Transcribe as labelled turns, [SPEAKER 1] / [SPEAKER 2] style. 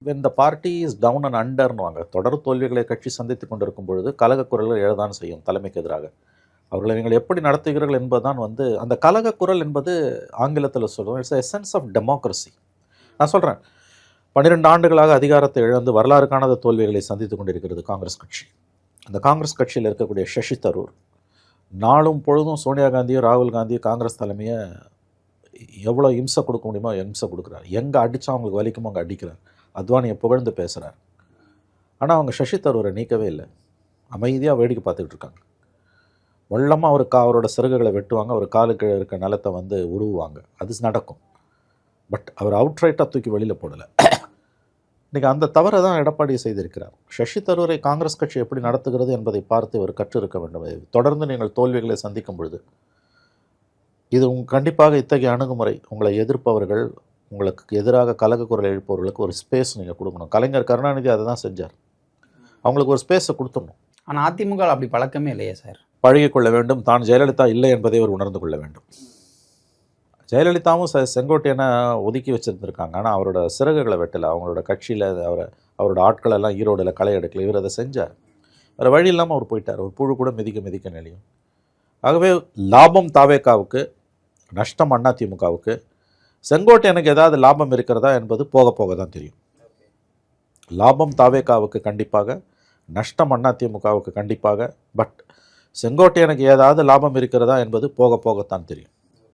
[SPEAKER 1] when the party is down and underன்னுவாங்க. தொடர் தோல்விகளை கட்சி சந்தித்துக் கொண்டிருக்கும் பொழுது கலகக்குரல்கள் எழதான் செய்யும் தலைமைக்கு எதிராக. அவர்களை நீங்கள் எப்படி நடத்துகிறீர்கள் என்பதுதான் அந்த கலகக்குரல் என்பது ஆங்கிலத்தில் சொல்லுவோம், இட்ஸ் எசன்ஸ் ஆஃப் டெமோக்ரஸி. நான் சொல்கிறேன், 12 ஆண்டுகளாக அதிகாரத்தை இழந்து வரலாறு காணாத தோல்விகளை சந்தித்துக் கொண்டிருக்கிறது காங்கிரஸ் கட்சி. அந்த காங்கிரஸ் கட்சியில் இருக்கக்கூடிய சசி தரூர் நாளும் பொழுதும் சோனியா காந்தியும் ராகுல் காந்தியும் காங்கிரஸ் தலைமையை எவ்வளோ இம்சை கொடுக்க முடியுமோ இம்சை கொடுக்குறாரு. எங்கே அடித்தா அவங்களுக்கு வலிக்குமோ அங்கே அடிக்கிறார். அத்வானியை புகழ்ந்து பேசுகிறார். ஆனால் அவங்க சசி தரூரை நீக்கவே இல்லை. அமைதியாக வேடிக்கை பார்த்துக்கிட்டு இருக்காங்க. வள்ளமாக அவரோட சிறகுகளை வெட்டுவாங்க, அவர் காலுக்கு இருக்க நிலத்தை உருவுவாங்க. அது நடக்கும். பட் அவர் அவுட்ரைட்டாக தூக்கி வெளியில் போடலை. இன்றைக்கி அந்த தவறை தான் எடப்பாடி செய்திருக்கிறார். சசி தரூரை காங்கிரஸ் கட்சி எப்படி நடத்துகிறது என்பதை பார்த்து இவர் கற்றிருக்க வேண்டும். தொடர்ந்து நீங்கள் தோல்விகளை சந்திக்கும் பொழுது இது கண்டிப்பாக இத்தகைய அணுகுமுறை உங்களை எதிர்ப்பவர்கள், உங்களுக்கு எதிராக கலகக்குரல் எழுப்பவர்களுக்கு ஒரு ஸ்பேஸ் நீங்கள் கொடுக்கணும். கலைஞர் கருணாநிதி அதை தான் செஞ்சார். அவங்களுக்கு ஒரு ஸ்பேஸை கொடுத்துடணும்.
[SPEAKER 2] ஆனால் அதிமுக அப்படி பழக்கமே இல்லையே சார்.
[SPEAKER 1] பழகிக்கொள்ள வேண்டும். தான் ஜெயலலிதா இல்லை என்பதை அவர் உணர்ந்து கொள்ள வேண்டும். ஜெயலலிதாவும் செங்கோட்டையனை ஒதுக்கி வச்சுருந்துருக்காங்க. ஆனால் அவரோட சிறகுகளை வெட்டலை. அவங்களோட கட்சியில் அவரோட ஆட்களெல்லாம் ஈரோடில் களை எடுக்கல. இவர் அதை செஞ்சார். வேறு வழி இல்லாமல் அவர் போயிட்டார். ஒரு புழு கூட மிதிக்க நிலையும். ஆகவே லாபம் தாவேக்காவுக்கு, நஷ்டம் அதிமுகவுக்கு. செங்கோட்டையனுக்கு ஏதாவது லாபம் இருக்கிறதா என்பது போக போக தான் தெரியும். லாபம் தாவேக்காவுக்கு கண்டிப்பாக, நஷ்டம் அதிமுகவுக்கு கண்டிப்பாக. பட் செங்கோட்டையனுக்கு ஏதாவது லாபம் இருக்கிறதா என்பது போக போகத்தான் தெரியும்.